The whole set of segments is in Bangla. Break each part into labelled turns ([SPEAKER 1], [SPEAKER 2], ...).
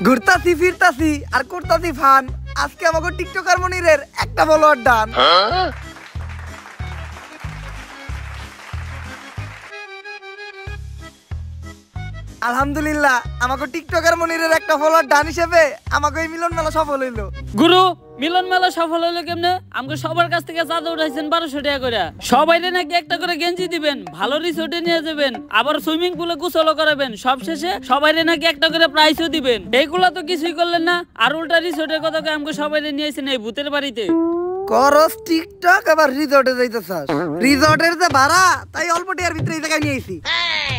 [SPEAKER 1] ঘুরতাছি ফিরতাছি আর করতাছি ফান। আজকে আমাকে টিকটকার মনিরের একটা ফলোয়ার ডান। আলহামদুলিল্লাহ আমাকে টিকটকার মনিরের একটা ফলোয়ার ডান হিসেবে আমাকে এই মিলন মেলা সফল হইলো।
[SPEAKER 2] গুরু মিলন মেলা সফল হইলো কেমনে? আমাকে সবার কাছ থেকে চাঁদা উঠাইছেন 1200 টাকা করে। সবাইরে নাকি একটা করে গেঞ্জি দিবেন, ভালো রিসোর্টে নিয়ে যাবেন, আবার সুইমিং পুলে গোসলও করাবেন, সবশেষে সবাইরে নাকি একটা করে প্রাইজও দিবেন। এইগুলা তো কিছুই করলেন না, আর উল্টা রিসোর্টের কথা আমাকে সবাইরে নিয়েছেন এই ভূতের বাড়িতে।
[SPEAKER 1] করস টিকটক আবার রিসোর্টে যাইতেছাস? রিসোর্টের যে ভাড়া তাই অল্প টাকার ভিতরে এই জায়গায় নিয়ে আইছি।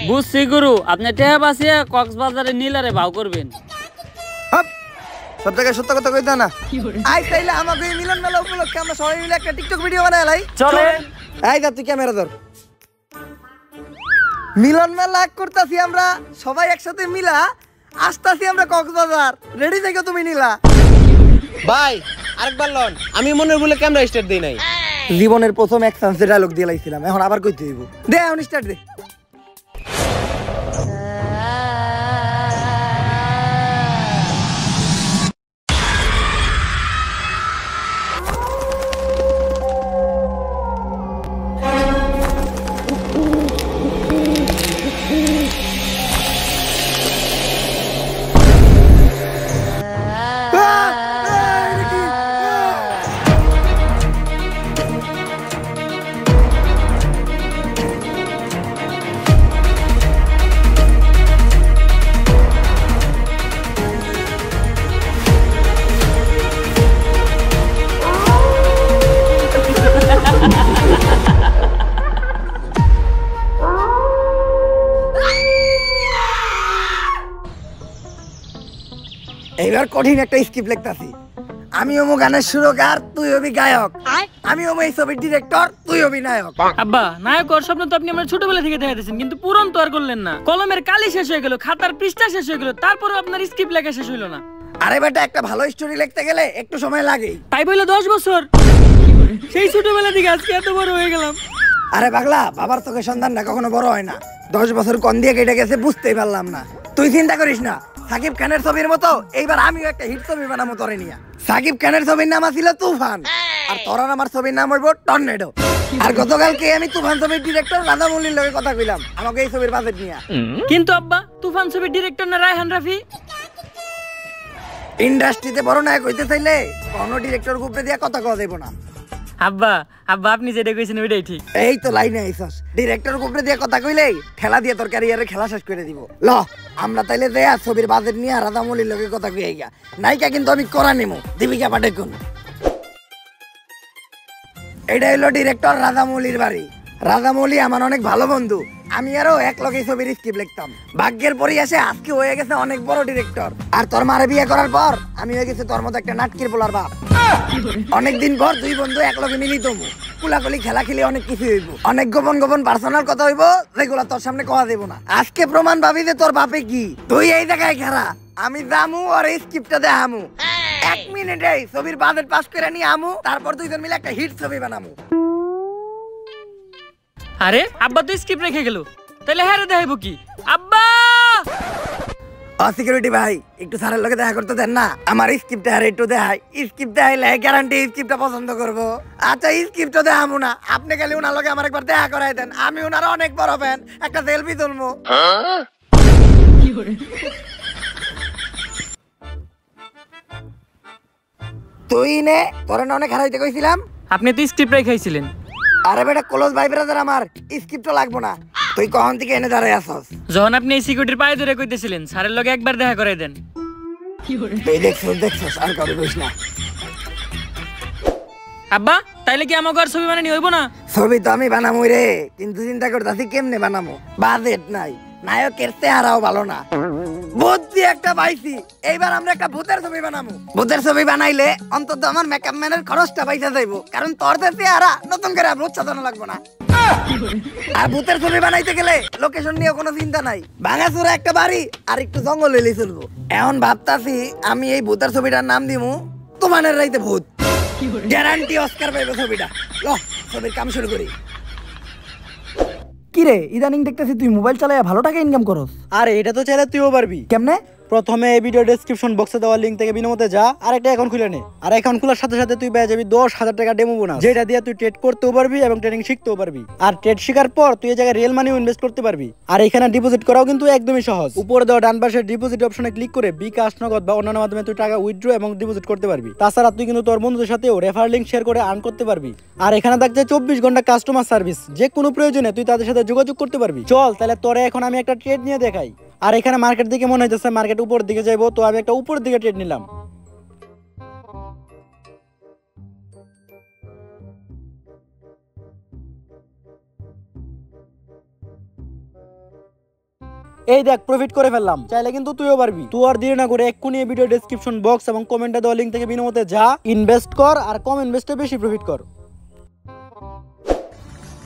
[SPEAKER 2] বুঝছি গুরু, আপনি টাকা বাঁচিয়ে কক্সবাজারে নীলারে ভাও করবেন।
[SPEAKER 1] সব জায়গায় সত্য কথা কইতা না। আই তাইলে আমাকে এই মিলন মেলা উপলক্ষে আমরা সবাই মিলে একটা টিকটক ভিডিও বানাইলাই।
[SPEAKER 2] চলেন।
[SPEAKER 1] এই যা তুই ক্যামেরা ধর। মিলন মেলা করতাছি আমরা সবাই একসাথে মিলা, আসতাছি আমরা কক্সবাজার। রেডি থেকো তুমি নীলা।
[SPEAKER 3] ভাই আরেকবার লন, আমি মনের বলে ক্যামেরা স্টার্ট দেই নাই।
[SPEAKER 1] জীবনের প্রথম এক চান্সে ডায়লগ দিয়ে লাইছিলাম, এখন আবার কইতে হইব। দে এখন স্টার্ট দে। এইবার কঠিন একটা স্ক্রিপ্ট লিখতাছি। আমি ওমো গানের সুরকার, তুই হবি গায়ক। আমি ওমো এই ছবির ডিরেক্টর, তুই হবি নায়ক।
[SPEAKER 2] আব্বা নায়ক ওর স্বপ্ন তো আপনি আমরা ছোটবেলা থেকে দেখাইতেছেন, কিন্তু পূরণ তো আর করলেন না। কলমের কালি শেষ হয়ে গেল, খাতার পৃষ্ঠা শেষ হয়ে গেল, তারপরেও আপনার স্ক্রিপ্ট লেখা শেষ হইলো না।
[SPEAKER 1] আরে বেটা, একটা ভালো স্টোরি লিখতে গেলে একটু সময় লাগে।
[SPEAKER 2] তাই বলে 10 বছর, সেই ছোটবেলা থেকে আজকে এত বড় হয়ে গেলাম।
[SPEAKER 1] আরে পাগলা, বাবার চোখে সন্তানটা কখনো বড় হয় না। 10 বছর কোন দিয়ে কেটে গেছে বুঝতেই পারলাম না। তুই চিন্তা করিস না, সাকিব খানের ছবির মতো এইবার আমিও একটা হিট ছবি বানাবো তোরে নিয়া। সাকিব খানের ছবির নাম ছিল তুফান, আর তোর আমার ছবির নাম হইব টর্নেডো। আর গতকালকে আমি তুফান ছবির ডিরেক্টর রাধামৌলির লগে কথা কইলাম আমাকে এই ছবির বাজেট নিয়া।
[SPEAKER 2] কিন্তু আব্বা তুফান ছবির ডিরেক্টর না রায়হান রাফি?
[SPEAKER 1] ইন্ডাস্ট্রিতে বড় নায়ক হইতে চাইলে কোনো ডিরেক্টর গ্রুপে দিয়া কথা কওয়া যাইব না।
[SPEAKER 2] আব্বা আব্বা আপনি যেটা কইছেন ওইটাই ঠিক।
[SPEAKER 1] এই তো লাইনে আইছস, ডিরেক্টর গ্রুপে দিয়া কথা কইলেই ঠেলা দিয়ে তোর ক্যারিয়ারে খেলা শেষ করে দিব। ল আমরা তাইলে দেয়া ছবির বাজেট নিয়ে রাধামৌলির লগে কথা কই আইগা। নায়িকা কিন্তু আমি করা নিমু, দীপিকা পাডুকোন। এটা হলো ডিরেক্টর রাধামৌলির বাড়ি। রাধামৌলি আমার অনেক ভালো বন্ধু, আমি আরো এক লগে ছবির স্ক্রিপ্ট লিখতাম। ভাগ্যের পরিহাসে আজকে হয়ে গেছে অনেক বড় ডিরেক্টর। আর তোর মারে বিয়ে করার পর আমি হয়ে গেছে তোর মতো একটা নাটকির পোলার বাপ। অনেকদিন পর দুই বন্ধু এক লগে মিলিত হবো, কুলাকুলি খেলা খেলে অনেক কিছু হইব, অনেক গোপন গোপন পার্সোনাল কথা হইব যেগুলো তোর সামনে কওয়া দেব না। আজকে প্রমাণ পাবি যে তোর বাপে কি। তুই এই জায়গায় খারা, আমি জামু আর এই স্ক্রিপ্টটা দেখামু। 1 মিনিটে ছবির বাজেট পাস করে নিয়ে আমু, তারপর দুইজন মিলে একটা হিট ছবি বানামু।
[SPEAKER 2] আরে আব্বা তো স্ক্রিপ্ট রেখে গেল, তাহলে হ্যাঁ রে দেখাইবো কি? আব্বা
[SPEAKER 1] সিকিউরিটি ভাই, একটু স্যারের লগে দেখা করতে দেন না, আমার স্ক্রিপ্টটা আর একটু দেখাই। স্ক্রিপ্ট দেখাইলে গ্যারান্টি স্ক্রিপ্টটা পছন্দ করবো। আচ্ছা স্ক্রিপ্টটা দেখামু না, আপনি খালি ওনার লগে আমার একবার দেখা করাই দেন, আমি ওনার অনেক বড় ফ্যান, একটা সেলফি তুলবো। তুই নে, তোরে না অনেক হারাইতে কইছিলাম।
[SPEAKER 2] আপনি তো স্ক্রিপ্ট রেখাইছিলেন।
[SPEAKER 1] আরে বেটা ক্লোজ ভাই ব্রাদার, আমার স্ক্রিপ্টও লাগবো না। তুই কখন থেকে এনে দাঁড়াই আসস?
[SPEAKER 2] যখন আপনি এই সিকিউরিটির পায়ে ধরে কইতেছিলেন স্যারের লগে একবার দেখা করাই দেন।
[SPEAKER 1] এই দেখছস আর কারো কইস না।
[SPEAKER 2] আব্বা তাইলে কি আমাকে আর ছবি বানানি হইব না?
[SPEAKER 1] ছবি তো আমি বানামু রে, কিন্তু চিন্তা করতেছি কেমনে বানামো। বাজেট নাই, নায়কের চেহারাও ভালো না। বুদ্ধি একটা পাইছি, এইবার আমরা একটা ভূতের ছবি বানামু। ভূতের ছবি বানাইলে অন্তত আমার মেকআপ ম্যানের খরচটা পয়সা যাইবো, কারণ তোর চেহারা নতুন করে ভূত সাজানো লাগবো না। আর ভূতের ছবি বানাইতে গেলে লোকেশন নিয়ে কোনো চিন্তা নাই, ভাঙাচোরা একটা বাড়ি আর একটু জঙ্গল হইলে চলবো। এখন ভাবতাছি আমি এই ভূতের ছবিটার নাম দিমু তুফানের রাইতে ভূত। গ্যারান্টি অস্কার পাইবে ছবিটা। ল ছবির কাম শুরু করি।
[SPEAKER 4] কিরে ইদানিং দেখতেছি তুই মোবাইল চালায় ভালো টাকা ইনকাম করস।
[SPEAKER 3] আরে এটা তো চাইলে তুইও পারবি।
[SPEAKER 4] কেমনে? প্রথমে এই ভিডিও ডেসক্রিপশন বক্সে দেওয়া লিংক থেকে বিনামূল্যে যা আর একটা অ্যাকাউন্ট খুলে নে। আর অ্যাকাউন্ট খোলার সাথে সাথে তুই পেয়ে যাবি 10,000 টাকা ডেমো বোনাস, যেটা দিয়ে তুই ট্রেড করতেও পারবি এবং ট্রেডিং শিখতেও পারবি। আর ট্রেড শেখার পর তুই এই জায়গায় রিয়েল মানিও ইনভেস্ট করতে পারবি। আর এখানে ডিপোজিট করাও কিন্তু একদমই সহজ। উপরে দেওয়া ডান পাশের ডিপোজিট অপশনে ক্লিক করে বিকাশ, নগদ বা অন্যান্য মাধ্যমে তুই টাকা উইথড্র এবং ডিপোজিট করতে পারবি। তাছাড়া তুই কিন্তু তোর বন্ধুদের সাথেও রেফার লিংক শেয়ার করে আর্ন করতে পারবি। আর এখানে থাকছে 24 ঘন্টা কাস্টমার সার্ভিস, যে কোনো প্রয়োজনে তুই তাদের সাথে যোগাযোগ করতে পারবি। চল তাহলে তোরে এখন আমি একটা ট্রেড নিয়ে দেখাই। আর এখানে মার্কেট দিকে মনে হইতেছে মার্কেট উপর দিকে যাইবো, তো আমি একটা উপর দিকে ট্রেড নিলাম। এই দেখ প্রফিট করে ফেললাম। চাইলে কিন্তু তুইও পারবি। তুই আর দেরি না করে এক্ষুনি এই ভিডিও ডেসক্রিপশন বক্স এবং কমেন্টে দেওয়া লিংক থেকে বিনামূল্যে যা, ইনভেস্ট কর আর কম ইনভেস্টে বেশি প্রফিট কর।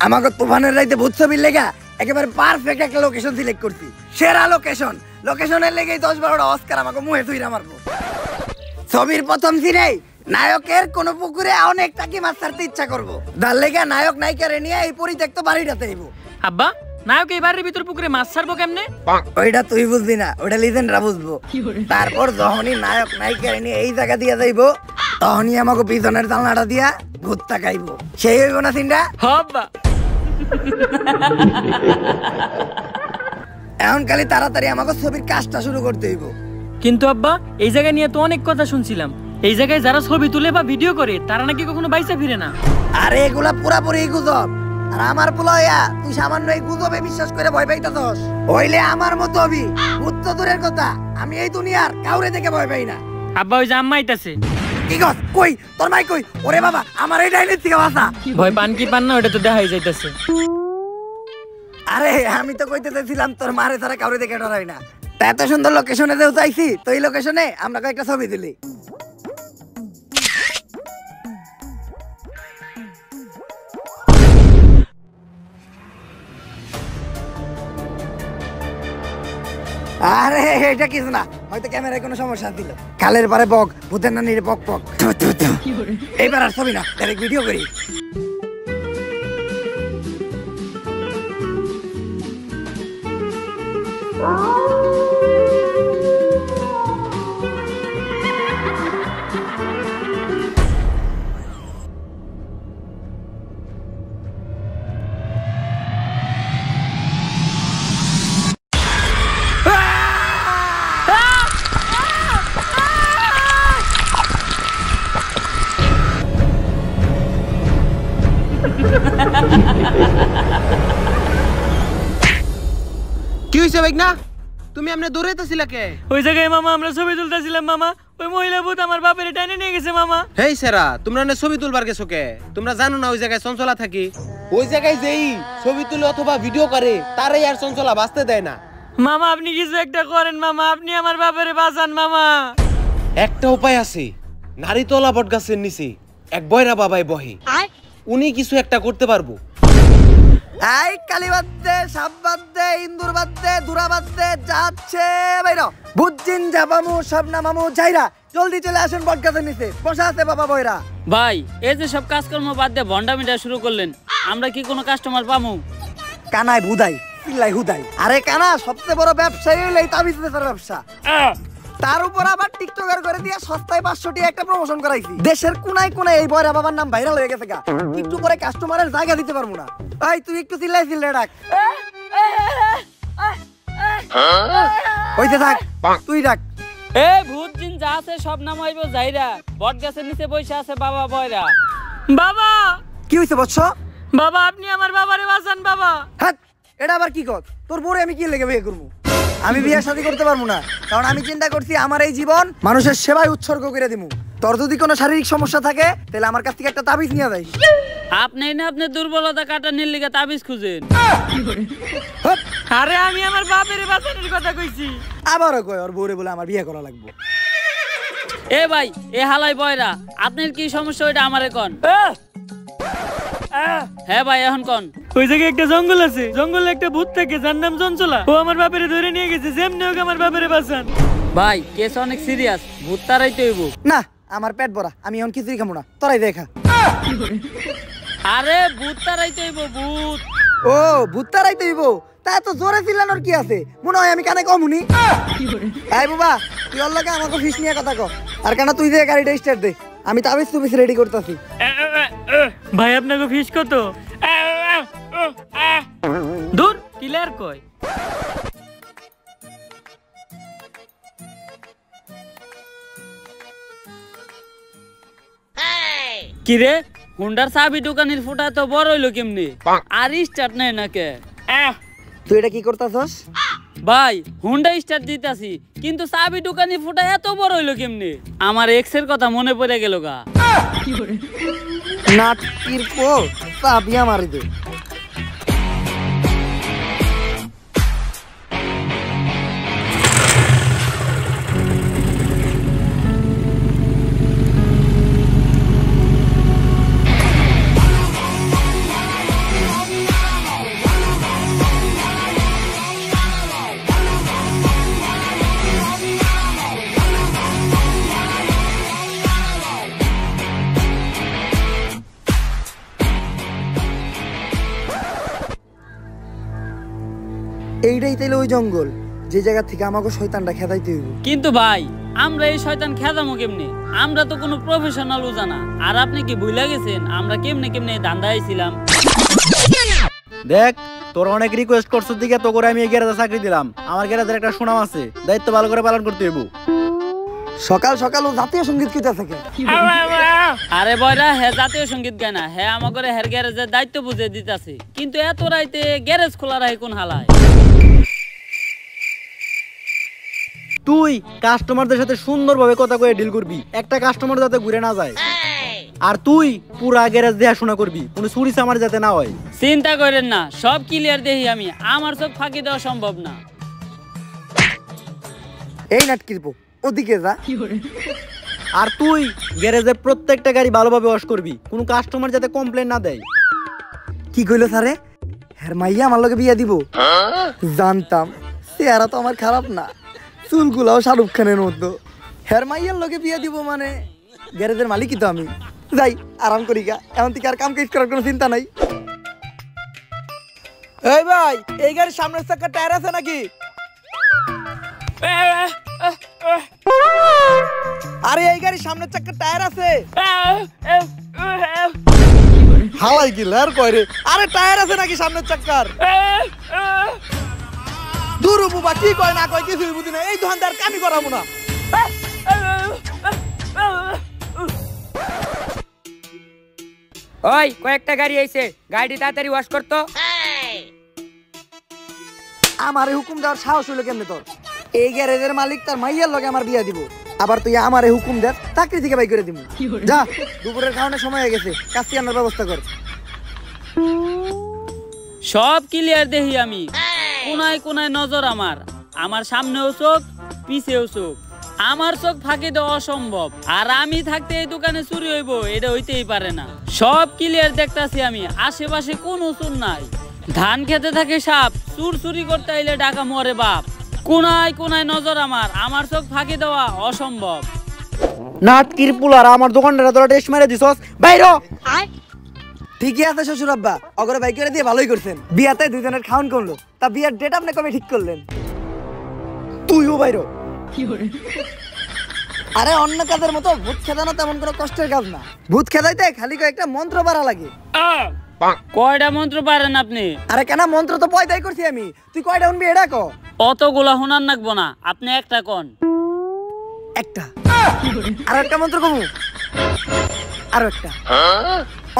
[SPEAKER 1] আমাকে তুফানের রাইতে ভূত ছবির লেগা একেবারে পারফেক্ট একটা লোকেশন সিলেক্ট করছি, সেরা লোকেশন। লোকেশনের লেগেই 10-12টা অস্কার আমাকে মুহে তুইরা মারবো। ছবির প্রথম সিনেই নায়কের কোন পুকুরে অনেক টাকি মাছ ছাড়তে ইচ্ছা করবো, তার লেগা নায়ক নায়িকারে নিয়ে এই পরিত্যক্ত বাড়িটাতে আইবো।
[SPEAKER 2] আব্বা, নায়ক এই বাড়ির ভিতর পুকুরে মাছ ছাড়বো কেমনে?
[SPEAKER 1] ওইটা তুই বুঝবি না, ওইটা লিজেন্ডরা বুঝবো। তারপর যখনই নায়ক নায়িকারে নিয়ে এই জায়গা দিয়ে যাইবো, তখনই আমাকে পিছনের জানলাটা দিয়া ভূত তাকাইবো। সেই হইব না সিনটা?
[SPEAKER 2] হব্বা।
[SPEAKER 1] এখন খালি তাড়াতাড়ি আমাকে ছবির কাজটা শুরু করতে হইব।
[SPEAKER 2] কিন্তু আব্বা, এই জায়গা নিয়ে তো অনেক কথা শুনছিলাম। এই জায়গায় যারা ছবি তুলে বা ভিডিও করে তারা নাকি কখনো বাইসা ফিরে না।
[SPEAKER 1] আরে এগুলা পুরাপুরি গুজব। আর আমার পোলায়া তুই সামান্য এই গুজবে বিশ্বাস করে ভয় পাইতাছস? হইলে আমার মতো হবি। ভূত তো দূরের কথা, আমি এই দুনিয়ার কাউরে দেখে ভয় পাই না।
[SPEAKER 2] আব্বা, ওই যে আম্মা আইতাছে।
[SPEAKER 1] কি গস কই তোর মাই কই? ওরে বাবা, আমার এই ডাইনের থেকে বাঁচা।
[SPEAKER 2] ভয় পান কি পান না ওটা তো দেখাই যাইতাছে।
[SPEAKER 1] আরে আমি তো কইতে চাইছিলাম তোর মারে ছাড়া কাউরে দেখে ডরাই না। তা এত সুন্দর লোকেশনে যেও চাইছি, তো এই লোকেশনে আমরা কয়েকটা ছবি তুলি। আরে এটা কিছু না, হয়তো ক্যামেরায় কোনো সমস্যা ছিল। কালের পরে বক, ভূতের নানির বক বক। এইবার আর ছবি না, ডাইরেক্ট ভিডিও করি।
[SPEAKER 3] কি হইছে ভাই না? তুমি আমনে দৌড়াইতেছিলা কে?
[SPEAKER 2] ওই জায়গায় মামা আমরা ছবি তুলতেছিলাম মামা, ওই মহিলা ভূত আমার বাপের টাইনে নিয়ে গেছে মামা।
[SPEAKER 3] হেই সেরা, তোমরা না ছবি তুলবার গেছো কে? তোমরা জানো না ওই জায়গায় চঞ্চলা থাকি? ওই জায়গায় যেই ছবি তুলে অথবা ভিডিও করে তারাই আর চঞ্চলা বাঁচতে দেয় না।
[SPEAKER 2] মামা আপনি কিছু একটা করেন মামা, আপনি আমার বাপের বাঁচান মামা।
[SPEAKER 3] একটা উপায় আছে, নারীতলা বট গাছের নিচে এক বয়রা বাবাই বহে, উনি কিছু একটা করতে পারবো।
[SPEAKER 1] এই কালী বাদ দে, সাপ বাদ দে, ইন্দুর বাদ দে, দুরা বাদ দে, যাচ্ছে বাইরা বুঝছিন যাবামু সব নামামু যাইরা জলদি চলে আসেন বটগাছের নিচে, বসা আছে বাবা বয়রা।
[SPEAKER 2] ভাই, এই যে সব কাজকর্ম বাদ দিয়ে ভন্ডামিটা শুরু করলেন, আমরা কি কোনো কাস্টমার পামু?
[SPEAKER 1] কানায় বুদাই পিল্লাই হুদাই। আরে কানা সবচেয়ে বড় ব্যবসায়ী হইলে এই তাবিজ বেচার ব্যবসা। তার উপর আবার টিকটকার করে দিয়ে সস্তায় 500 টাকা একটা প্রমোশন করাইছি। দেশের কোনায় কোনায় এই বয়রা বাবার নাম ভাইরাল হয়ে গেছে গা। একটু করে কাস্টমারের জায়গা দিতে পারবো না। এই তুই একটু চিল্লাই ডাক। হইতে থাক, তুই ডাক।
[SPEAKER 2] এ ভূত জিন যা আছে সব নাম হইব যাইরা, বট গাছের নিচে বসে আছে বাবা বয়রা। বাবা,
[SPEAKER 1] কি হইছে বৎস?
[SPEAKER 2] বাবা আপনি আমার বাবারে বাঁচান বাবা।
[SPEAKER 1] হ্যাঁ, এটা আবার কি কর? তোর বউরে আমি কি লেগে বিয়ে করবো? আমি বিয়ে শাদী করতে পারবো না, কারণ আমি চিন্তা করছি আমার এই জীবন মানুষের সেবায় উৎসর্গ করে দিমু। তোর যদি কোনো শারীরিক সমস্যা থাকে তাহলে আমার কাছ থেকে একটা তাবিজ নিয়ে যাই।
[SPEAKER 2] আপনি না আপনার দুর্বলতা কাটানোর লিগে তাবিজ খুঁজেন।
[SPEAKER 1] হপ,
[SPEAKER 2] আরে আমি আমার বাপের বাঁচানোর কথা কইছি।
[SPEAKER 1] আবারও কয় ওর বউরে বলে আমার বিয়ে করা লাগবে।
[SPEAKER 2] এ ভাই, এ হালাই বয়রা, আপনার কি সমস্যা ওইটা আমারে কোন। হ্যাঁ ভাই, এখন কোন। ওই জায়গায় একটা জঙ্গল আছে, জঙ্গলে একটা ভূত থাকে যার নাম চঞ্চলা, ও আমার বাপেরে ধরে নিয়ে গেছে। যেমনি হোক আমার বাপেরে বাঁচান। ভাই কেস অনেক সিরিয়াস, ভূত তারাইতে হইব।
[SPEAKER 1] না, আমার পেট ভরা, আমি এখন কিছুই খাবো না, তোরাই দেখা।
[SPEAKER 2] আরে ভূত তারাইতে হইব, ভূত।
[SPEAKER 1] ও ভূত তারাইতে হইব, তা এত জোরে চিল্লানোর কি আছে? মনে হয় আমি কানে কমুনি। এই বাবা, তুই ওর লগে আমাকে ফিস নিয়ে কথা কও। আর কেন তুই যে গাড়িটা স্টার্ট দে, আমি তাবিজ তুবিজ রেডি করতেছি।
[SPEAKER 2] ভাই আপনাকে ফিস কত? দূর ক্লিয়ার কই। কিরে হুন্ডার চাবি দোকানের ফুটা তো বড় হইলো কেমনি? আর স্টার্ট নাই নাকে?
[SPEAKER 1] তুই এটা কি করতেছস?
[SPEAKER 2] ভাই হুন্ডা স্টার্ট দিতাছি, কিন্তু চাবি দোকানের ফুটা এত বড় হইলো কেমনি? আমার এক্স এর কথা মনে পড়ে গেল গা।
[SPEAKER 1] নাটকির পো চাবিয়া মারি দে। এইটাই তাইলে ওই জঙ্গল যে জায়গা থেকে আমাকে শয়তানটা খেদাইতে হইব।
[SPEAKER 2] কিন্তু ভাই আমরা এই শয়তান খেদামো কেমনে? আমরা তো কোনো প্রফেশনাল জানা। আর আপনি কি ভুলে গেছেন আমরা কেমনে কেমনে ধান্দা আইছিলাম?
[SPEAKER 4] দেখ তোর অনেক রিকোয়েস্ট করছিস দিকে তো করে আমি এই গ্যারেজে চাকরি দিলাম। আমার গ্যারেজের একটা সুনাম আছে, দায়িত্ব ভালো করে পালন করতে হইব।
[SPEAKER 1] সকাল সকাল ও জাতীয় সঙ্গীত কিতা থাকে।
[SPEAKER 2] আরে বয়রা হে জাতীয় সঙ্গীত গায় না, হে আমাকে হের গ্যারেজের দায়িত্ব বুঝে দিতাছে। কিন্তু এত রাইতে গ্যারেজ খোলা রাখে কোন হালায়?
[SPEAKER 4] তুই কাস্টমারদের সাথে সুন্দরভাবে কথা কয়ে ডিল করবি, একটা কাস্টমার যাতে ঘুরে না যায়। আর তুই পুরা গ্যারেজ দেখাশোনা করবি, কোনো চুরি চামার যাতে না হয়।
[SPEAKER 2] চিন্তা করেন না, সব ক্লিয়ার দেখি আমি। আমার চোখ ফাঁকি দেওয়া সম্ভব না।
[SPEAKER 1] এই নাটকির পো ওদিকে যা।
[SPEAKER 4] আর তুই গ্যারেজের প্রত্যেকটা গাড়ি ভালোভাবে ওয়াশ করবি, কোনো কাস্টমার যাতে কমপ্লেন না দেয়।
[SPEAKER 1] কি কইলো স্যারে? হের মাইয়া আমার লগে বিয়া দিব? জানতাম, চেহারা তো আমার খারাপ না, চুলগুলাও শাহরুখ খানের মতো। হের মাইয়ার লগে বিয়া দিব মানে গ্যারেজের মালিকই তো আমি। যাই আরাম করি গা, এখন থেকে আর কাম কাজ করার কোনো চিন্তা নাই। এই ভাই, এই গাড়ির সামনের চাকার টায়ার আছে নাকি? আরে এই গাড়ির সামনের চাকার টায়ার আছে? হালাই কি লার কয় রে? আরে টায়ার আছে নাকি সামনের চাকার? দূর বাবা, কি কয় না কয় কিছুই বুঝি না। এই দোকানদার কামি করাবো না।
[SPEAKER 5] ওই কয়েকটা গাড়ি আইছে, গাড়ি তাড়াতাড়ি ওয়াশ করতো।
[SPEAKER 1] আমারে হুকুম দেওয়ার সাহস হইলো কেমনে তোর? এই গ্যারেজের মালিক তার মাইয়ার লগে আমার বিয়া দিব, আবার তুই আমারে হুকুম দে চাকরি থেকে বাই করে দিব? যা, দুপুরের খাওয়ানোর সময় হয়ে গেছে, কাজটি আনার ব্যবস্থা কর।
[SPEAKER 2] সব ক্লিয়ার দেখি আমি। কোনায় কোনায় নজর আমার। আমার সামনেও চোখ, পিছেও চোখ। আমার চোখ ফাঁকি দেওয়া অসম্ভব। আর আমি থাকতে এই দোকানে চুরি হইব এটা হইতেই পারে না। সব ক্লিয়ার দেখতাছি আমি। আশেপাশে কোনো চুর নাই। ধান খেতে থাকে সাপ, চুর চুরি করতে আইলে ডাকা মরে বাপ। কোনায় কোনায় নজর আমার। আমার চোখ ফাঁকি দেওয়া অসম্ভব।
[SPEAKER 4] নাটকির পুলার আমার দোকানটা তোরা টেস্ট মেরে দিছস, বাইরো।
[SPEAKER 1] ঠিকই আছে শ্বশুর আব্বা, অগরে বাই করে দিয়ে ভালোই করছেন। বিয়াতে দুজনের খাওন করলো, তা বিয়ার ডেট আপনি কবে ঠিক করলেন? তুইও বাইরো। আরে অন্য কাজের মতো ভূত খেদানো তেমন কোনো কষ্টের কাজ না। ভূত খেদাইতে খালি কয়েকটা মন্ত্র পারা লাগে।
[SPEAKER 2] কয়টা মন্ত্র পারেন আপনি?
[SPEAKER 1] আরে কেন, মন্ত্র তো পয়দাই করছি আমি। তুই কয়টা শুনবি এটা ক।
[SPEAKER 2] অতগুলা শোনার নাকবো না, আপনি একটা কোন।
[SPEAKER 1] একটা। আর একটা মন্ত্র কমু। আর একটা।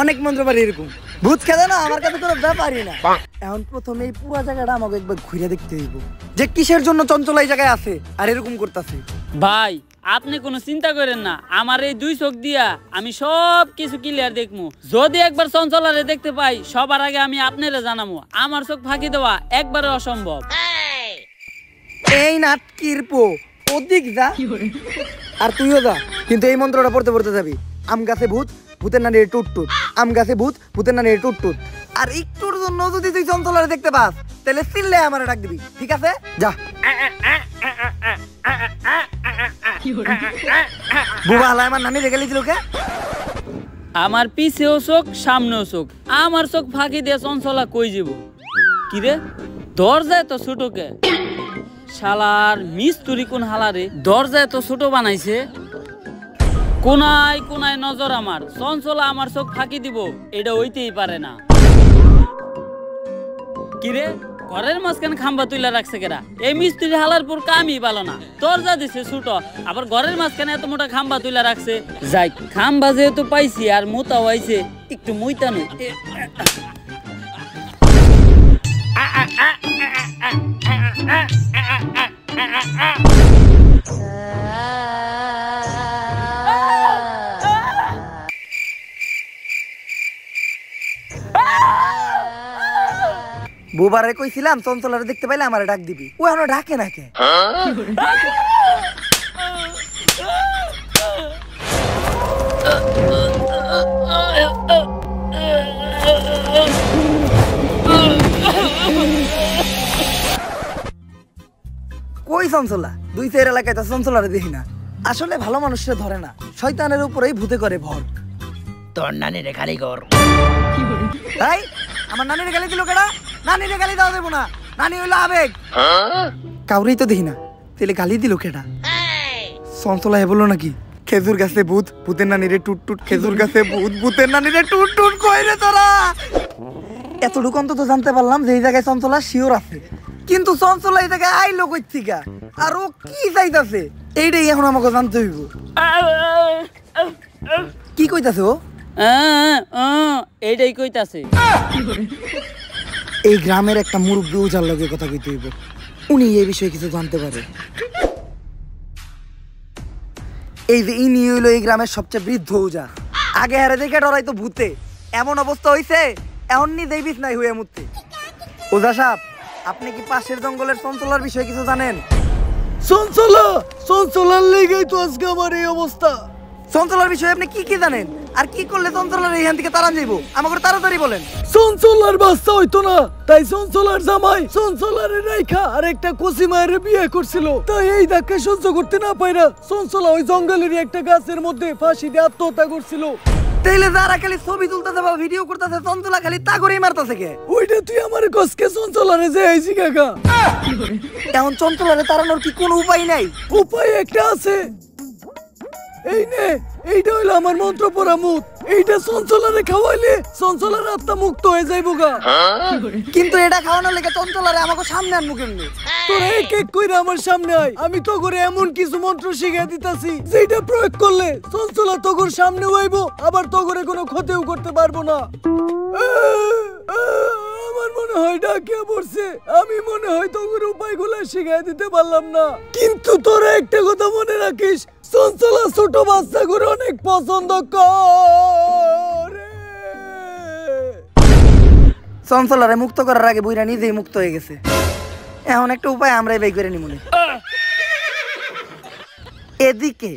[SPEAKER 1] অনেক মন্ত্র পারি এরকম। ভূত খেদানো আমার কাছে কোনো ব্যাপারই না। এখন প্রথমে এই পুরো জায়গাটা আমাকে একবার ঘুরে দেখতে হইব যে কিসের জন্য চঞ্চল এই জায়গায় আছে আর এরকম করতেছে।
[SPEAKER 2] ভাই আপনি কোনো চিন্তা করেন না, আমার এই দুই চোখ দিয়া আমি সব কিছু ক্লিয়ার দেখবো। যদি একবার চঞ্চলারে দেখতে পাই সবার আগে আমি আপনারে জানাবো। আমার চোখ ফাঁকি দেওয়া একবারে অসম্ভব।
[SPEAKER 1] এই নাটকির পো ওদিক যা, আর তুইও যা, কিন্তু এই মন্ত্রটা পড়তে পড়তে যাবি। আম গাছে ভূত, ভূতের নানি টুট টুট। আম গাছে ভূত, ভূতের নানি টুট টুট। আর একটুর জন্য যদি তুই চঞ্চলারে দেখতে পাস তাহলে চিল্লে আমারে ডাক দিবি, ঠিক আছে? যা। বুবা হালা আমার নানি রেখে লিছিল কে?
[SPEAKER 2] আমার পিছেও চোখ, সামনেও চোখ। আমার চোখ ফাঁকি দিয়ে চঞ্চলা কই যাব? কিরে দরজা এত ছোট কে? শালার মিস্তুরি কোন হালারে দরজা এত ছোট বানাইছে? কোনায় কোনায় নজর আমার, চঞ্চলা আমার চোখ ফাঁকি দিব, এটা হইতেই পারে না। কিরে ঘরের মাঝখানে খাম্বা তুইলা রাখছে কেরা? এই মিস্ত্রি হালার পর কামই ভালো না, দরজা দিছে ছোট, আবার ঘরের মাঝখানে এত মোটা খাম্বা তুইলা রাখছে। যাই খাম্বা যেহেতু পাইছি আর মোতাও আইছে, একটু মুইতা নই।
[SPEAKER 1] বুবারে কইছিলাম চঞ্চলারে দেখতে পাইলে আমারে ডাক দিবি, ও এখনো ডাকে না কে? কই চঞ্চলা? 2-4 এলাকায় তো চঞ্চলারে দেখি না। আসলে ভালো মানুষরা ধরে না, শয়তানের উপরেই ভূতে করে ভর।
[SPEAKER 6] তোর নানিরে খালি কর।
[SPEAKER 1] এই আমার নানিরে গালি দিল কেডা? নানিরে গালি দাও দেবো না, নানি হইলো আবেগ। কাউরেই তো দেখি না, তাহলে গালি দিল কেডা? চঞ্চলা বললো নাকি খেজুর গাছে ভূত, ভূতের নানিরে টুট টুট, খেজুর গাছে ভূত, ভূতের নানিরে টুট টুট। কই রে তোরা? এতটুকু অন্তত জানতে পারলাম যে এই জায়গায় চঞ্চলা শিওর আছে, কিন্তু চঞ্চলা এই জায়গায় আইলো কই থিকা আর ও কি চাইতাছে এইটাই এখন আমাকে জানতে হইব। কি কইতাছে ও?
[SPEAKER 2] এইটাই কইতাছে।
[SPEAKER 1] এই গ্রামের একটা মুরব্বী ওজার লগে কথা কইতে হইব, উনি এই বিষয়ে কিছু জানতে পারে। এই যে ইনি হইলো এই গ্রামের সবচেয়ে বৃদ্ধ ওজা। আগে হারে দেখে ডরাইতো ভূতে, এমন অবস্থা হইছে এখন নিজেই বিছনায় হয়ে মুততে। ওজা সাহেব, আপনি কি পাশের জঙ্গলের চঞ্চলার বিষয়ে কিছু জানেন? চঞ্চলার লেগেই তো আজকে আমার এই অবস্থা। চঞ্চলার বিষয়ে আপনি কি কি জানেন, আর কি করলে চঞ্চলার এইখান থেকে তাড়ান যাইবো? আমাকে তাড়াতাড়ি বলেন।
[SPEAKER 7] চঞ্চলার বাচ্চা হইতো না, তাই চঞ্চলার জামাই চঞ্চলারে রাইখা আর একটা কচি মায়ের বিয়ে করছিল। তাই এই ধাক্কা সহ্য করতে না পাইরা চঞ্চলা ওই জঙ্গলের একটা গাছের মধ্যে ফাঁসি দিয়ে আত্মহত্যা করছিল।
[SPEAKER 1] তাইলে যারা খালি ছবি তুলতেছে বা ভিডিও করতেছে, চঞ্চলা খালি তা করেই মারতেছে কে?
[SPEAKER 7] ওইটা তুই আমার কসকে চঞ্চলারে যে আইছি কাকা।
[SPEAKER 1] এখন চঞ্চলারে তাড়ানোর কি কোনো উপায় নাই?
[SPEAKER 7] উপায় একটা আছে, এই নে, এইটা হইলো আমার মন্ত্র পড়া মুখ। এইটা চঞ্চলারে খাওয়াইলে চঞ্চলার আত্মা মুক্ত হয়ে যাইবো গা।
[SPEAKER 1] কিন্তু এটা খাওয়ানোর লেগে চঞ্চলারে আমাকে সামনে আনবো কেমনি?
[SPEAKER 7] তোরা এক এক কইরা আমার সামনে আয়, আমি তো করে এমন কিছু মন্ত্র শিখিয়ে দিতাছি যেটা প্রয়োগ করলে চঞ্চলা তোর সামনে আইবো, আবার তো করে কোনো ক্ষতিও করতে পারবো না। আমার মনে হয় ডাকিয়া পড়ছে, আমি মনে হয় তোর উপায়গুলো শিখিয়ে দিতে পারলাম না। কিন্তু তোরা একটা কথা মনে রাখিস, চঞ্চলা ছোট বাচ্চা করে অনেক পছন্দ করে।
[SPEAKER 1] চঞ্চলারে মুক্ত করার আগে বুইরা নিজেই মুক্ত হয়ে গেছে, এখন একটা উপায় আমরাই বের করে নিমুনে। এদিকে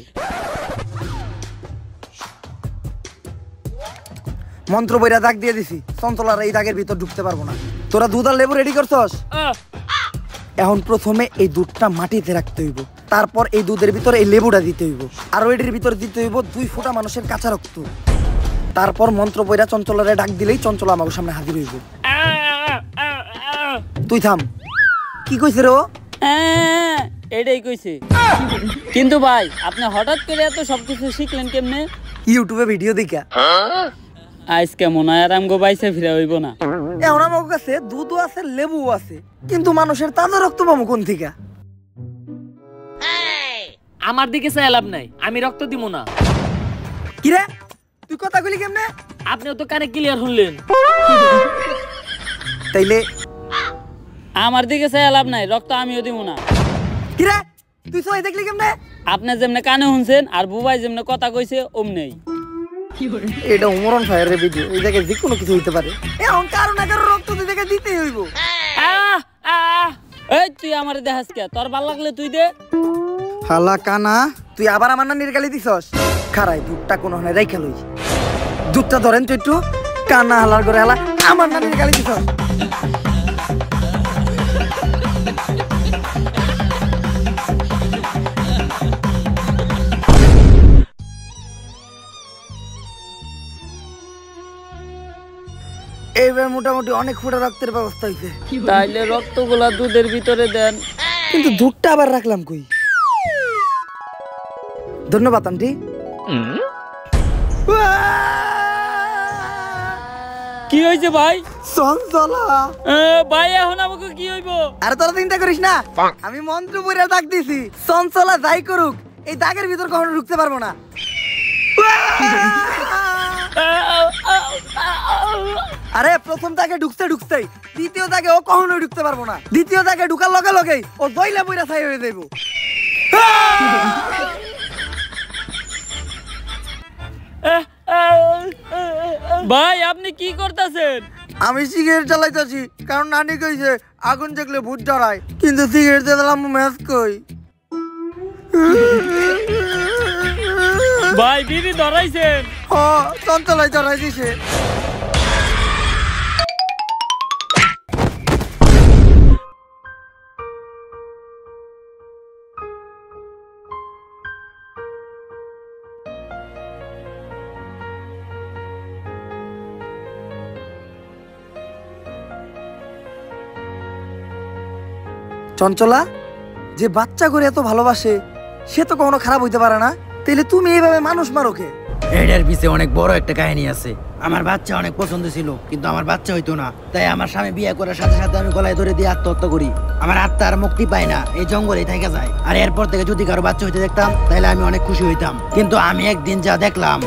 [SPEAKER 1] মন্ত্র বইরা দাগ দিয়ে দিছি, চঞ্চলার এই দাগের ভিতর ঢুকতে পারবো না। তোরা দুধ আর লেবু রেডি করছস? এখন প্রথমে এই দুধটা মাটিতে রাখতে হইব, তারপর এই দুধের ভিতরে এই লেবুটা দিতে হইব, আর ওইটির ভিতরে দিতে হইব 2 ফোঁটা মানুষের কাঁচা রক্ত। তারপর মন্ত্র বইরা চঞ্চলারে ডাক দিলেই চঞ্চলা আমার সামনে হাজির হইব। তুই থাম। কি কইছে রে ও?
[SPEAKER 2] এটাই কইছে। কিন্তু ভাই আপনি হঠাৎ করে এত সবকিছু শিখলেন কেমনে?
[SPEAKER 1] ইউটিউবে ভিডিও দেখা।
[SPEAKER 2] আজকে মনে হয় আর আমগো বাইসে ফিরা হইব না।
[SPEAKER 1] এখন আমার কাছে দুধও আছে, লেবুও আছে, কিন্তু মানুষের তাজা রক্ত পাবো কোন থেকে?
[SPEAKER 6] আমার দিকে চাই লাভ নাই, আমি রক্ত দিব না।
[SPEAKER 1] কিরে তুই কথা কইলি কেমনে?
[SPEAKER 6] আপনিও তো কানে ক্লিয়ার শুনলেন।
[SPEAKER 1] তাইলে
[SPEAKER 2] আমার দিকে চাই লাভ নাই, রক্ত আমিও দিব না।
[SPEAKER 1] কিরে তুই সবাই দেখলি কেমনে?
[SPEAKER 2] আপনি যেমনে কানে শুনছেন আর বুবাই যেমনে কথা কইছে অমনেই।
[SPEAKER 1] এটা উমরন ফায়ারের ভিডিও, এই জায়গায় যে কোনো কিছু হইতে পারে। এখন কারো না কারো রক্ত তুই দেখে দিতেই হইব।
[SPEAKER 2] এই তুই আমারে দেখাস কে? তোর ভাল লাগলে তুই দে।
[SPEAKER 1] হালা কানা, তুই আবার আমার নানির গালি দিছস? খারাই দুধটা কোনো হয় রাইখা লই। দুধটা ধরেন তো একটু। কানা হালার করে হালা আমার নানির গালি দিছস। এবার মোটামুটি অনেক ফুটা রক্তের ব্যবস্থা হয়েছে,
[SPEAKER 2] তাইলে রক্তগুলা দুধের ভিতরে দেন।
[SPEAKER 1] কিন্তু দুধটা আবার রাখলাম কই? ধন্যবাদ আন্টি।
[SPEAKER 2] কি হয়েছে ভাই?
[SPEAKER 1] চঞ্চলা।
[SPEAKER 2] ভাই এখন আমাকে কি হইব?
[SPEAKER 1] আরে তোরা চিন্তা করিস না, আমি মন্ত্র পড়ে ডাক দিছি। চঞ্চলা যাই করুক, এই দাগের ভিতর কখনো ঢুকতে পারবো না। আরে প্রথম দাগে ঢুকতেই, দ্বিতীয় দাগে ও কখনোই ঢুকতে পারবো না। দ্বিতীয় দাগে ঢুকার লগে লগেই ও দইলা বইরা ছাই হয়ে যাইব।
[SPEAKER 2] ভাই আপনি কি করতেছেন?
[SPEAKER 1] আমি সিগারেট চালাইতেছি, কারণ নানি কইছে আগুন দেখলে ভূত ডরায়, কিন্তু সিগারেট চালালাম ম্যাচ কই।
[SPEAKER 2] ভাই বিড়ি ধরাইছেন?
[SPEAKER 1] ও চঞ্চলাই চড়াই দিছে। চঞ্চলা, যে বাচ্চা করে এত ভালোবাসে সে তো কখনো খারাপ হইতে পারে না, তাইলে তুমি এইভাবে মানুষ মারো কে?
[SPEAKER 6] এটার পিছে অনেক বড় একটা কাহিনী আছে। আমার বাচ্চা অনেক পছন্দ ছিল, কিন্তু আমার বাচ্চা হইতো না, তাই আমার স্বামী বিয়ে করার সাথে সাথে আমি গলায় ধরে দিয়ে আত্মহত্যা করি। আমার আত্মা আর মুক্তি পায় না, এই জঙ্গলেই থেকে যায়। আর এরপর থেকে যদি কারো বাচ্চা হইতে দেখতাম তাহলে আমি অনেক খুশি হইতাম, কিন্তু আমি একদিন যা দেখলাম।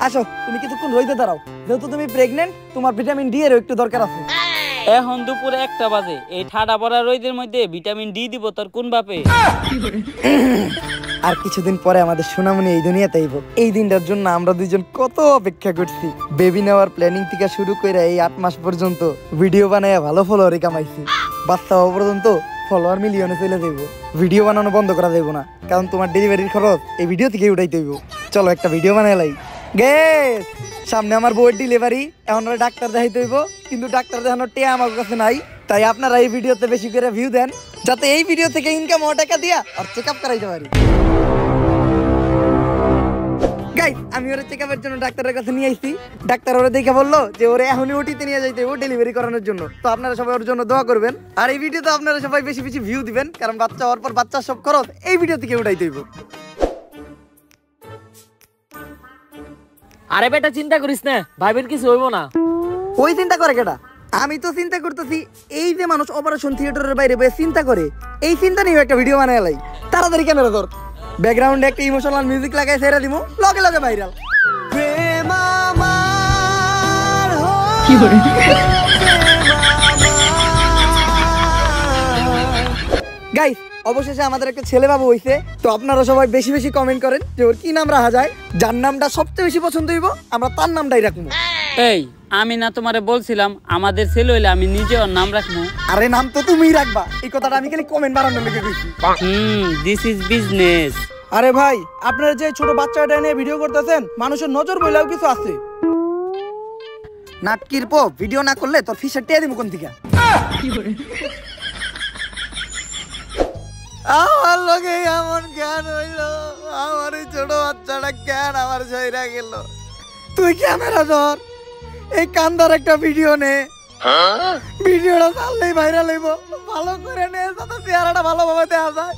[SPEAKER 1] আসো, তুমি কিছুক্ষণ রইতে দাঁড়াও, যেহেতু তুমি প্রেগনেন্ট, তোমার ভিটামিন ডি এর একটু দরকার আছে।
[SPEAKER 2] এখন দুপুরে 1টা বাজে, এই ঠাডা পড়া রোদের মধ্যে ভিটামিন ডি দিব তোর কোন বাপে?
[SPEAKER 1] আর কিছুদিন পরে আমাদের সোনামণি এই দুনিয়াতে আইব। এই দিনটার জন্য আমরা দুইজন কত অপেক্ষা করছি। বেবি নেওয়ার প্ল্যানিং থেকে শুরু করে এই 8 মাস পর্যন্ত ভিডিও বানায় ভালো ফলোয়ারই কামাইছি। বাচ্চা হওয়া পর্যন্ত ফলোয়ার মিলিয়নে চলে যাইব। ভিডিও বানানো বন্ধ করা যাইব না, কারণ তোমার ডেলিভারির খরচ এই ভিডিও থেকে উঠাইতে হইব। চলো একটা ভিডিও বানাইলাই। গেস, সামনে আমার বউয়ের ডেলিভারি, এখন ডাক্তার দেখাইতে হইব, কিন্তু ডাক্তার দেখানোর টিয়া আমার কাছে নাই। তাই আপনারা এই ভিডিওতে বেশি করে ভিউ দেন, যাতে এই ভিডিও থেকে ইনকাম হওয়া টাকা দিয়া আর চেক আপ করাইতে পারি। গাইস, আমি ওরে চেক আপের জন্য ডাক্তারের কাছে নিয়ে আইছি। ডাক্তার ওরে দেখে বললো যে ওরে এখনই ওটিতে নিয়ে যাইতে হইব ডেলিভারি করানোর জন্য। তো আপনারা সবাই ওর জন্য দোয়া করবেন, আর এই ভিডিওতে আপনারা সবাই বেশি বেশি ভিউ দিবেন, কারণ বাচ্চা হওয়ার পর বাচ্চার সব খরচ এই ভিডিও থেকে উঠাইতে হইব।
[SPEAKER 6] আরে বেটা চিন্তা করিস না, ভাইবের কিছু হইব না।
[SPEAKER 1] ওই চিন্তা করে কেটা? আমি তো চিন্তা করতেছি, এই যে মানুষ অপারেশন থিয়েটারের বাইরে বসে চিন্তা করে, এই চিন্তা নিয়ে একটা ভিডিও বানায় লাই। তাড়াতাড়ি ক্যামেরা ধর, ব্যাকগ্রাউন্ডে একটা ইমোশনাল মিউজিক লাগাই ছেড়ে দিমু, লগে লগে ভাইরাল। গাইস, অবশেষে আমাদের একটা ছেলে বাবু হইছে। তো আপনারা সবাই বেশি বেশি কমেন্ট করেন যে ওর কি নাম রাখা যায়। যার নামটা সবচেয়ে বেশি পছন্দ হইব আমরা তার নামটাই রাখবো।
[SPEAKER 2] এই আমি না তোমারে বলছিলাম আমাদের ছেলে হইলে আমি নিজে ওর নাম রাখবো?
[SPEAKER 1] আরে নাম তো তুমিই রাখবা, এই কথাটা আমি খালি কমেন্ট বানানোর লেগে কইছি।
[SPEAKER 2] This is business.
[SPEAKER 4] আরে ভাই, আপনারা যে ছোট বাচ্চাটা নিয়ে ভিডিও করতেছেন, মানুষের নজর বইলেও কিছু আছে।
[SPEAKER 1] নাটকির পো ভিডিও না করলে তোর ফিসের টিয়া দিব কোন থেকে? আমার লগে এমন জ্ঞান হইল, আমার এই ছোট বাচ্চাটা জ্ঞান আমার জয়রা গেল। তুই ক্যামেরা ধর, এই কান্দার একটা ভিডিও নে, ভিডিওটা চাললেই ভাইরাল হইব। ভালো করে নে, যাতে চেহারাটা ভালোভাবে দেখা যায়।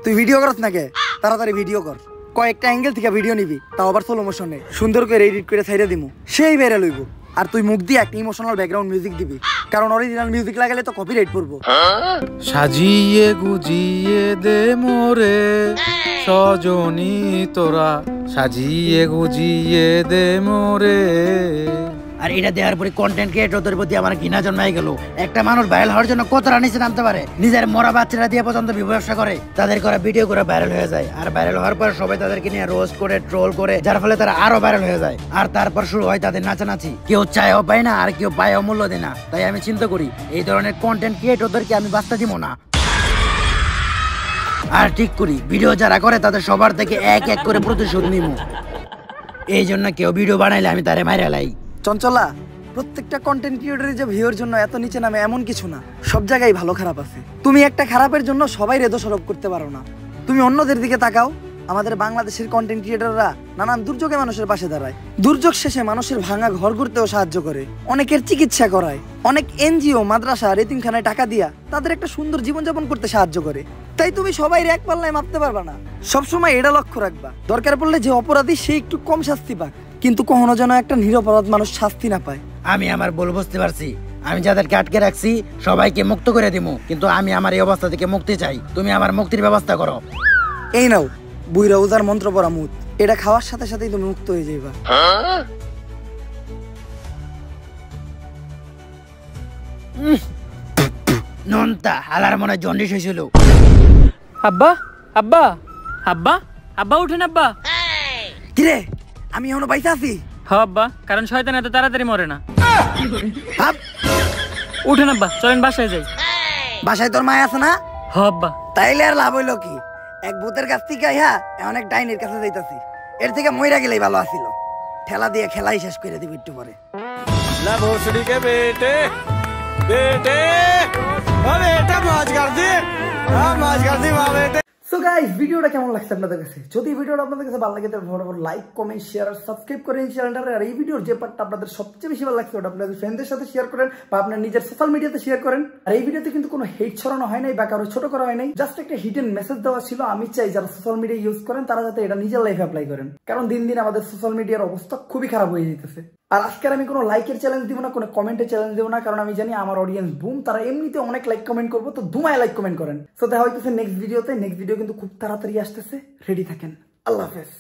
[SPEAKER 1] তুই ভিডিও করছ না কে? তাড়াতাড়ি ভিডিও কর, কয়েকটা অ্যাঙ্গেল থেকে ভিডিও নিবি, তাও আবার স্লো মোশনে, সুন্দর করে এডিট করে ছাইড়া দিমু, সেই ভাইরাল হইব। আর তুই মুখ দিয়ে একটা ইমোশনাল ব্যাকগ্রাউন্ড মিউজিক দিবি, কারণ অরিজিনাল মিউজিক লাগালে তো কপিরাইট পড়বো।
[SPEAKER 8] সাজিয়ে গুজিয়ে দে মোরে সজনী তোরা, সাজিয়ে গুজিয়ে দে মোরে।
[SPEAKER 6] আর এটা দেওয়ার পরে কন্টেন্ট ক্রিয়েটরদের প্রতি আমার ঘৃণা জন্মাই গেল। একটা মানুষ ভাইরাল হওয়ার জন্য কতটা নিচে নামতে পারে, নিজের মরা বাচ্চারা দিয়ে পর্যন্ত ব্যবসা করে, তাদের করা ভিডিও করে ভাইরাল হয়ে যায়। আর ভাইরাল হওয়ার পর সবাই তাদেরকে নিয়ে রোস্ট করে ট্রোল করে, যার ফলে তারা আরো ভাইরাল হয়ে যায়। আর তারপর শুরু হয় তাদের নাচানাচি, কেউ চায়ও পায় না আর কেউ পায়ও মূল্য দেয় না। তাই আমি চিন্তা করি এই ধরনের কন্টেন্ট ক্রিয়েটরদেরকে আমি বাঁচতে দিব না। আর ঠিক করি ভিডিও যারা করে তাদের সবার থেকে এক এক করে প্রতিশোধ নিব। এই জন্য কেউ ভিডিও বানাইলে আমি তারে মাইরা লাই।
[SPEAKER 1] চঞ্চলা, প্রত্যেকটা কন্টেন্ট ক্রিয়েটরের যে ভিউর জন্য এত নিচে নামে এমন কিছু না, সব জায়গায় ভালো খারাপ আছে। তুমি একটা খারাপের জন্য সবাই দোষারোপ করতে পারো না। তুমি অন্যদের দিকে তাকাও, আমাদের বাংলাদেশের কন্টেন্ট ক্রিয়েটররা নানান দুর্যোগে মানুষের পাশে দাঁড়ায়। দুর্যোগ শেষে মানুষের ভাঙা ঘর করতেও সাহায্য করে, অনেকের চিকিৎসা করায়, অনেক এনজিও, মাদ্রাসা, এতিমখানায় টাকা দিয়া তাদের একটা সুন্দর জীবনযাপন করতে সাহায্য করে। তাই তুমি সবাই এক পাল্লায় মাপতে পারবা না। সবসময় এটা লক্ষ্য রাখবা, দরকার পড়লে যে অপরাধী সে একটু কম শাস্তি পাক, কিন্তু কখনো যেন একটা নিরপরাধ মানুষ শাস্তি না পায়।
[SPEAKER 6] আমি আমার ভুল বুঝতে পারছি, আমি যাদেরকে আটকে রাখছি সবাইকে মুক্ত করে দিব, কিন্তু আমি আমার এই অবস্থা থেকে মুক্তি চাই। তুমি আমার মুক্তির ব্যবস্থা করো।
[SPEAKER 1] এই নাও বুইরা উজার মন্ত্র পড়া মুত, এটা খাওয়ার সাথে সাথেই তুমি মুক্ত হয়ে যাইবা।
[SPEAKER 6] নন্তা হালার মনে জন্ডিস হয়েছিল।
[SPEAKER 2] আব্বা আব্বা আব্বা আব্বা উঠেন আব্বা।
[SPEAKER 1] কিরে আমি এখনো বাইসা আছি?
[SPEAKER 2] হ্যাঁ আব্বা, কারণ শয়তান এত তাড়াতাড়ি মরে না।
[SPEAKER 1] ভাব,
[SPEAKER 2] উঠেন আব্বা, চলেন বাসায় যাই।
[SPEAKER 1] বাসায় তোর মায় আছে না?
[SPEAKER 2] হ্যাঁ আব্বা।
[SPEAKER 1] তাইলে আর লাভ হইলো কি? এক ভূতের কাছ থেকে অনেক ডাইনির কাছে যাইতাছি, এর থেকে মইরা গেলেই ভালো আছিল। ঠেলা দিয়ে খেলাই শেষ করে দিব একটু পরে। সো গাইস, ভিডিওটা কেমন লাগছে আপনাদের কাছে? যদি ভিডিওটা আপনাদের কাছে ভালো লাগে তাহলে ফটাফট লাইক, কমেন্ট, শেয়ার আর সাবস্ক্রাইব করেন চ্যানেলটা। আর এই ভিডিওর যে পার্টটা আপনাদের সবচেয়ে বেশি ভালো লাগছে ওটা আপনাদের ফ্রেন্ডদের সাথে শেয়ার করেন বা আপনার নিজের সোশ্যাল মিডিয়াতে শেয়ার করেন। আর এই ভিডিওতে কিন্তু কোনো হেট ছড়ানো হয় নাই বা কারো ছোট করা হয় নাই, জাস্ট একটা হিডেন মেসেজ দেওয়া ছিল। আমি চাই যারা সোশ্যাল মিডিয়া ইউজ করেন তারা যাতে এটা নিজের লাইফে অ্যাপ্লাই করেন, কারণ দিন দিন আমাদের সোশ্যাল মিডিয়ার অবস্থা খুবই খারাপ হয়ে যেতেছে। আর আজকের আমি কোনো লাইকের চ্যালেঞ্জ দিব না, কোনো কমেন্টের চ্যালেঞ্জ দিব না, কারণ আমি জানি আমার অডিয়েন্স বুম, তারা এমনিতে অনেক লাইক কমেন্ট করবো, তো ধুমায় লাইক কমেন্ট করেন। সো দেখা হইতেছে নেক্সট ভিডিওতে। নেক্সট ভিডিও কিন্তু খুব তাড়াতাড়ি আসতেছে, রেডি থাকেন। আল্লাহ হাফেজ।